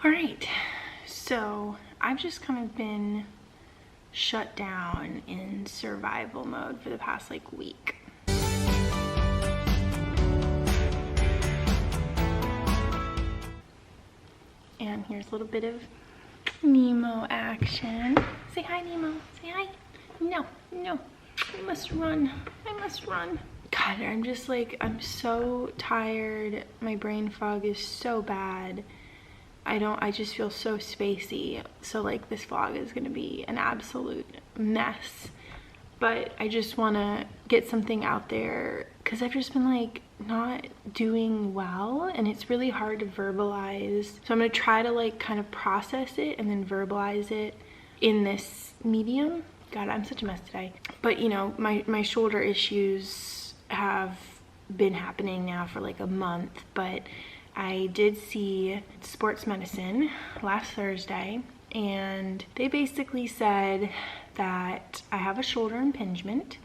All right, so I've just kind of been shut down in survival mode for the past like week. And here's a little bit of Nemo action. Say hi, Nemo. Say hi. No, no. I must run. I must run. God, I'm just like, I'm so tired. My brain fog is so bad. I just feel so spacey. So like this vlog is gonna be an absolute mess. But I just wanna get something out there because I've just been like not doing well and it's really hard to verbalize. So I'm gonna try to like kind of process it and then verbalize it in this medium. God, I'm such a mess today. But you know, my shoulder issues have been happening now for like a month, but I did see sports medicine last Thursday and they basically said that I have a shoulder impingement.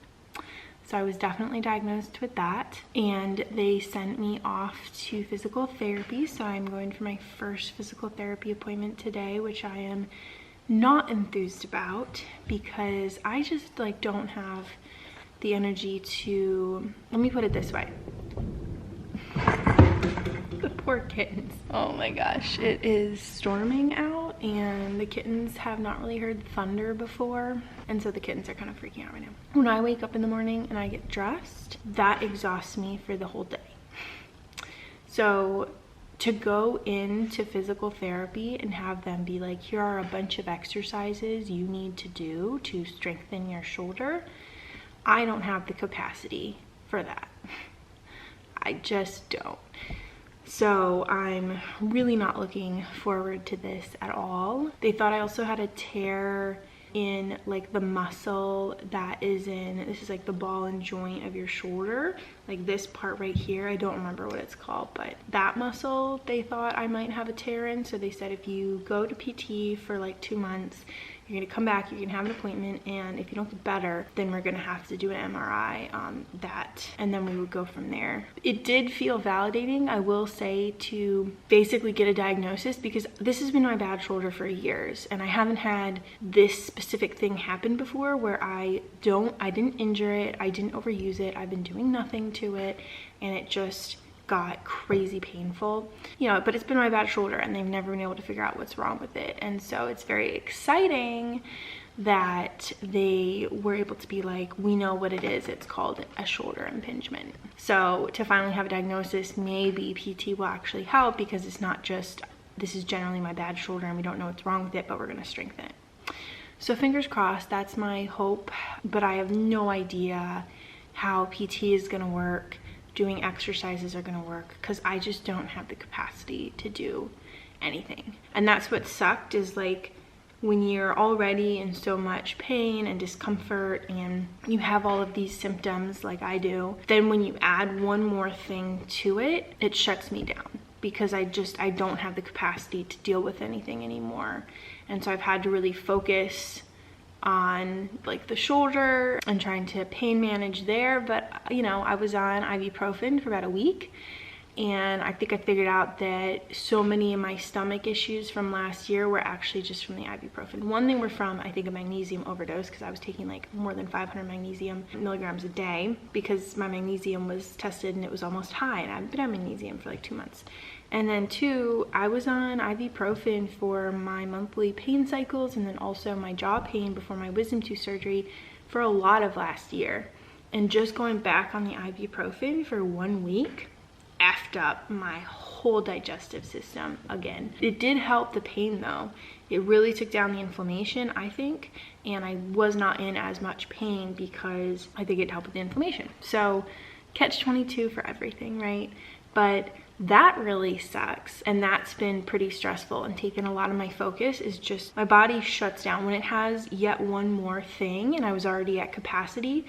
So I was definitely diagnosed with that, and they sent me off to physical therapy. So I'm going for my first physical therapy appointment today, which I am not enthused about because I just like don't have the energy to, let me put it this way. The poor kittens. Oh my gosh, it is storming out and the kittens have not really heard thunder before, and so the kittens are kind of freaking out right now. When I wake up in the morning and I get dressed, that exhausts me for the whole day. So to go into physical therapy and have them be like, here are a bunch of exercises you need to do to strengthen your shoulder, I don't have the capacity for that. I just don't. So I'm really not looking forward to this at all. They thought I also had a tear in like the muscle that is in, this is like the ball and joint of your shoulder, like this part right here. I don't remember what it's called, but that muscle they thought I might have a tear in. So they said if you go to PT for like 2 months, you're gonna come back, you can have an appointment, and if you don't get better, then we're gonna have to do an MRI on that, and then we would go from there. It did feel validating, I will say, to basically get a diagnosis, because this has been my bad shoulder for years, and I haven't had this specific thing happen before where I didn't injure it, I didn't overuse it, I've been doing nothing to it, and it just got crazy painful, you know, but it's been my bad shoulder and they've never been able to figure out what's wrong with it. And so it's very exciting that they were able to be like, we know what it is, it's called a shoulder impingement. So to finally have a diagnosis, maybe PT will actually help, because it's not just, this is generally my bad shoulder and we don't know what's wrong with it, but we're going to strengthen it. So fingers crossed, that's my hope, but I have no idea how PT is going to work, doing exercises are going to work, because I just don't have the capacity to do anything. And that's what sucked, is like when you're already in so much pain and discomfort and you have all of these symptoms like I do, then when you add one more thing to it, it shuts me down, because I don't have the capacity to deal with anything anymore. And so I've had to really focus on like the shoulder and trying to pain manage there. But you know, I was on ibuprofen for about a week, and I think I figured out that so many of my stomach issues from last year were actually just from the ibuprofen. One, they were from, I think, a magnesium overdose, because I was taking like more than 500 magnesium milligrams a day, because my magnesium was tested and it was almost high, and I've been on magnesium for like 2 months. And then 2, I was on ibuprofen for my monthly pain cycles, and then also my jaw pain before my wisdom tooth surgery for a lot of last year. And just going back on the ibuprofen for 1 week effed up my whole digestive system again. It did help the pain though. It really took down the inflammation, I think, and I was not in as much pain because I think it helped with the inflammation. So catch-22 for everything, right? But that really sucks, and that's been pretty stressful and taken a lot of my focus. Is just my body shuts down when it has yet one more thing, and I was already at capacity.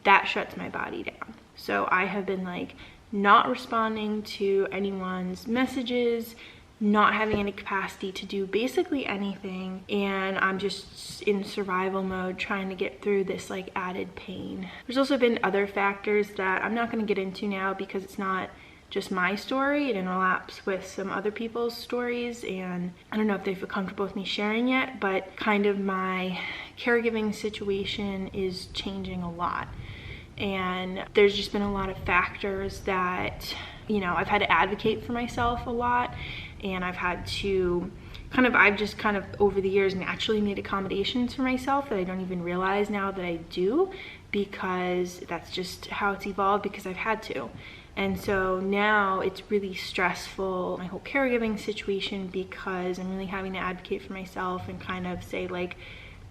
That shuts my body down. So I have been like not responding to anyone's messages, not having any capacity to do basically anything, and I'm just in survival mode trying to get through this like added pain. There's also been other factors that I'm not going to get into now because it's not just my story. It overlaps with some other people's stories, and I don't know if they feel comfortable with me sharing yet, but kind of my caregiving situation is changing a lot. And there's just been a lot of factors that, you know, I've had to advocate for myself a lot, and I've had to I've just kind of over the years naturally made accommodations for myself that I don't even realize now that I do, because that's just how it's evolved, because I've had to. And so now it's really stressful, my whole caregiving situation, because I'm really having to advocate for myself and kind of say, like,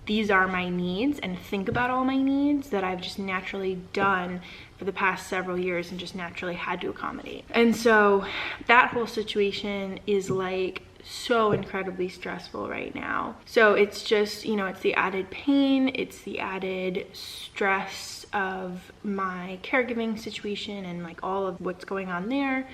these are my needs, and think about all my needs that I've just naturally done for the past several years and just naturally had to accommodate. And so that whole situation is like so incredibly stressful right now. So it's just, you know, it's the added pain, it's the added stress of my caregiving situation and like all of what's going on there.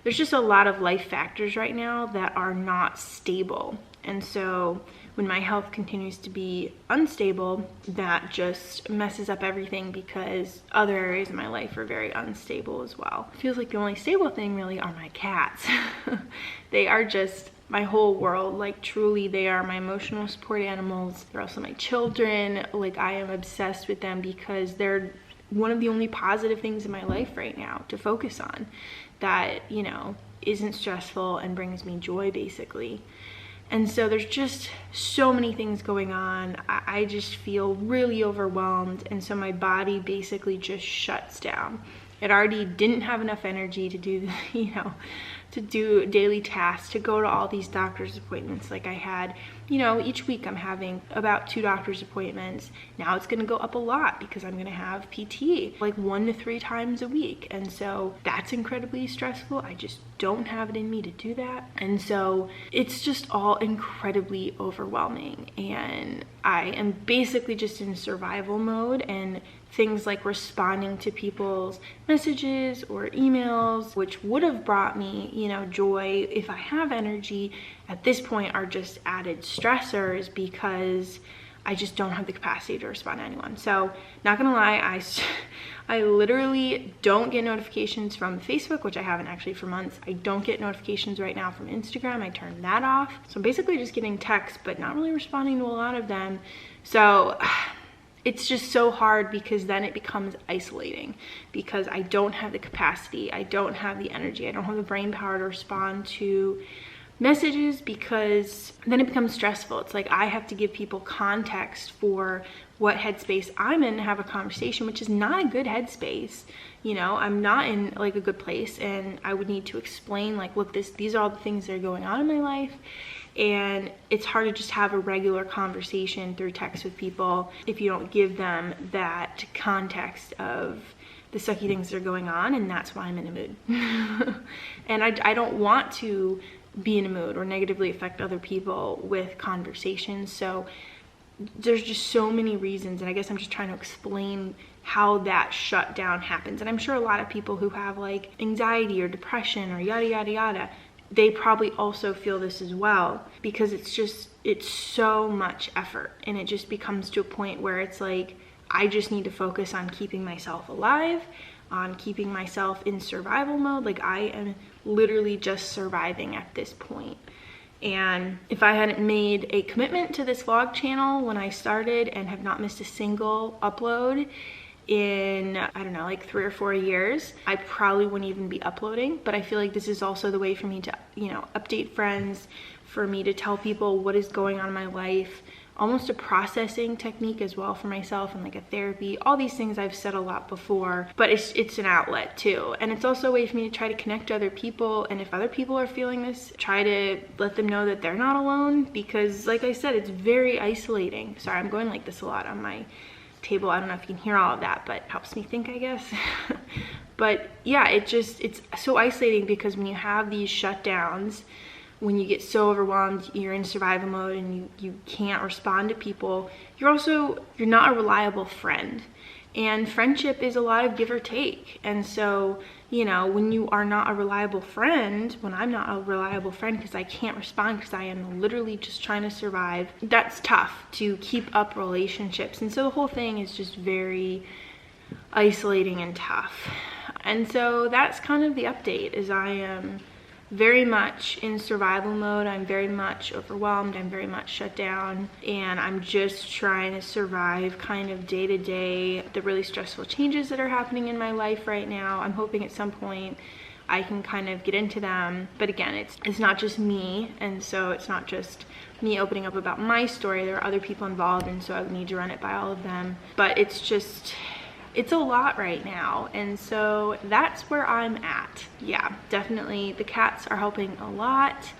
There's just a lot of life factors right now that are not stable. And so when my health continues to be unstable, that just messes up everything, because other areas of my life are very unstable as well. It feels like the only stable thing really are my cats. They are just my whole world. Like, truly, they are my emotional support animals. They're also my children. Like, I am obsessed with them because they're one of the only positive things in my life right now to focus on that, you know, isn't stressful and brings me joy, basically. And so there's just so many things going on. I just feel really overwhelmed. And so my body basically just shuts down. It already didn't have enough energy to do, you know, to do daily tasks, to go to all these doctor's appointments. Like I had, you know, each week I'm having about 2 doctor's appointments. Now it's gonna go up a lot because I'm gonna have PT like 1 to 3 times a week. And so that's incredibly stressful. I just don't have it in me to do that. And so it's just all incredibly overwhelming. And I am basically just in survival mode, and things like responding to people's messages or emails, which would have brought me, you know, joy if I have energy, at this point are just added stressors because I just don't have the capacity to respond to anyone. So not gonna lie, I literally don't get notifications from Facebook, which I haven't actually for months. I don't get notifications right now from Instagram. I turned that off. So I'm basically just getting texts, but not really responding to a lot of them. So it's just so hard, because then it becomes isolating, because I don't have the capacity, I don't have the energy, I don't have the brain power to respond to messages, because then it becomes stressful. It's like I have to give people context for what headspace I'm in to have a conversation, which is not a good headspace. You know, I'm not in like a good place, and I would need to explain, like, look, these are all the things that are going on in my life. And it's hard to just have a regular conversation through text with people if you don't give them that context of the sucky things that are going on. And that's why I'm in a mood. And I don't want to be in a mood or negatively affect other people with conversations. So there's just so many reasons, and I guess I'm just trying to explain how that shutdown happens. And I'm sure a lot of people who have like anxiety or depression or yada yada yada, they probably also feel this as well, because it's so much effort, and it just becomes to a point where it's like I just need to focus on keeping myself alive, on keeping myself in survival mode. Like, I am literally just surviving at this point. And if I hadn't made a commitment to this vlog channel when I started and have not missed a single upload in, I don't know, like 3 or 4 years, I probably wouldn't even be uploading. But I feel like this is also the way for me to, you know, update friends, for me to tell people what is going on in my life, almost a processing technique as well for myself, and like a therapy. All these things I've said a lot before, but it's an outlet too. And it's also a way for me to try to connect to other people. And if other people are feeling this, try to let them know that they're not alone, because like I said, it's very isolating. Sorry, I'm going like this a lot on my table. I don't know if you can hear all of that, but it helps me think, I guess. But yeah, it's so isolating, because when you have these shutdowns, when you get so overwhelmed, you're in survival mode and you can't respond to people, you're not a reliable friend. And friendship is a lot of give or take. And so, you know, when you are not a reliable friend, when I'm not a reliable friend because I can't respond because I am literally just trying to survive, that's tough to keep up relationships. And so the whole thing is just very isolating and tough. And so that's kind of the update, is I am very much in survival mode. I'm very much overwhelmed. I'm very much shut down, and I'm just trying to survive kind of day to day the really stressful changes that are happening in my life right now. I'm hoping at some point I can kind of get into them, but again, it's not just me, and so it's not just me opening up about my story. There are other people involved, and so I would need to run it by all of them. But it's a lot right now, and so that's where I'm at. Yeah, definitely the cats are helping a lot.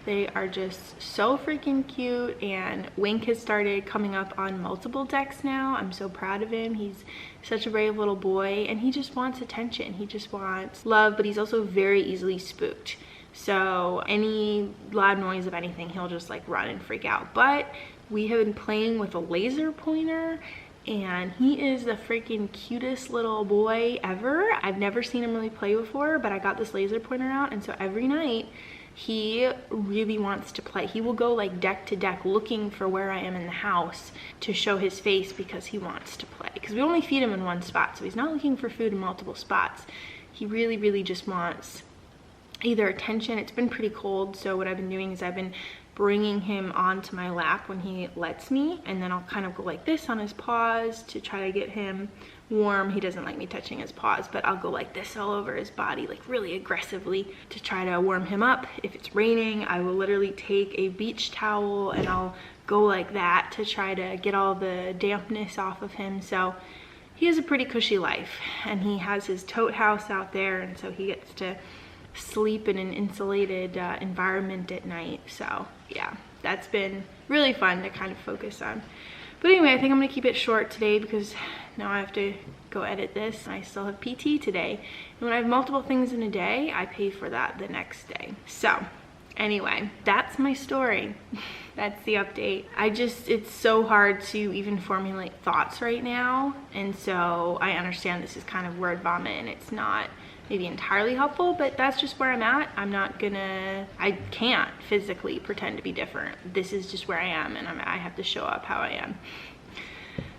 They are just so freaking cute, and Wink has started coming up on multiple decks now. I'm so proud of him. He's such a brave little boy, and he just wants attention. He just wants love, but he's also very easily spooked. So any loud noise of anything, he'll just like run and freak out. But we have been playing with a laser pointer, and he is the freaking cutest little boy ever. I've never seen him really play before, but I got this laser pointer out, and so every night he really wants to play. He will go like deck to deck looking for where I am in the house to show his face, because he wants to play. Because we only feed him in one spot, so he's not looking for food in multiple spots. He really just wants either attention. It's been pretty cold, so what I've been doing is I've been bringing him onto my lap when he lets me, and then I'll kind of go like this on his paws to try to get him warm. He doesn't like me touching his paws, but I'll go like this all over his body, like really aggressively, to try to warm him up. If it's raining, I will literally take a beach towel and I'll go like that to try to get all the dampness off of him. So he has a pretty cushy life, and he has his tote house out there, and so he gets to sleep in an insulated environment at night. So yeah, that's been really fun to kind of focus on. But anyway, I think I'm gonna keep it short today, because now I have to go edit this. I still have PT today, and when I have multiple things in a day, I pay for that the next day. So anyway, that's my story. That's the update. It's so hard to even formulate thoughts right now, and so I understand this is kind of word vomit, and it's not maybe entirely helpful, but that's just where I'm at. I can't physically pretend to be different. This is just where I am, and I have to show up how I am.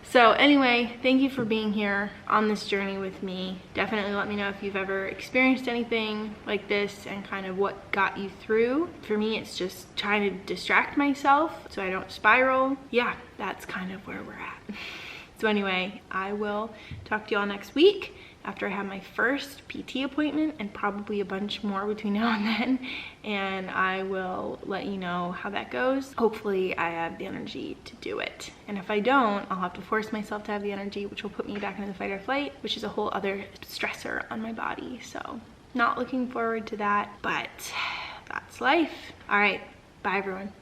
So anyway, thank you for being here on this journey with me. Definitely let me know if you've ever experienced anything like this and kind of what got you through. For me, it's just trying to distract myself so I don't spiral. Yeah, that's kind of where we're at. So anyway, I will talk to you all next week after I have my first PT appointment, and probably a bunch more between now and then, and I will let you know how that goes. Hopefully I have the energy to do it, and if I don't, I'll have to force myself to have the energy, which will put me back into the fight or flight, which is a whole other stressor on my body. So not looking forward to that, but that's life. All right, bye everyone.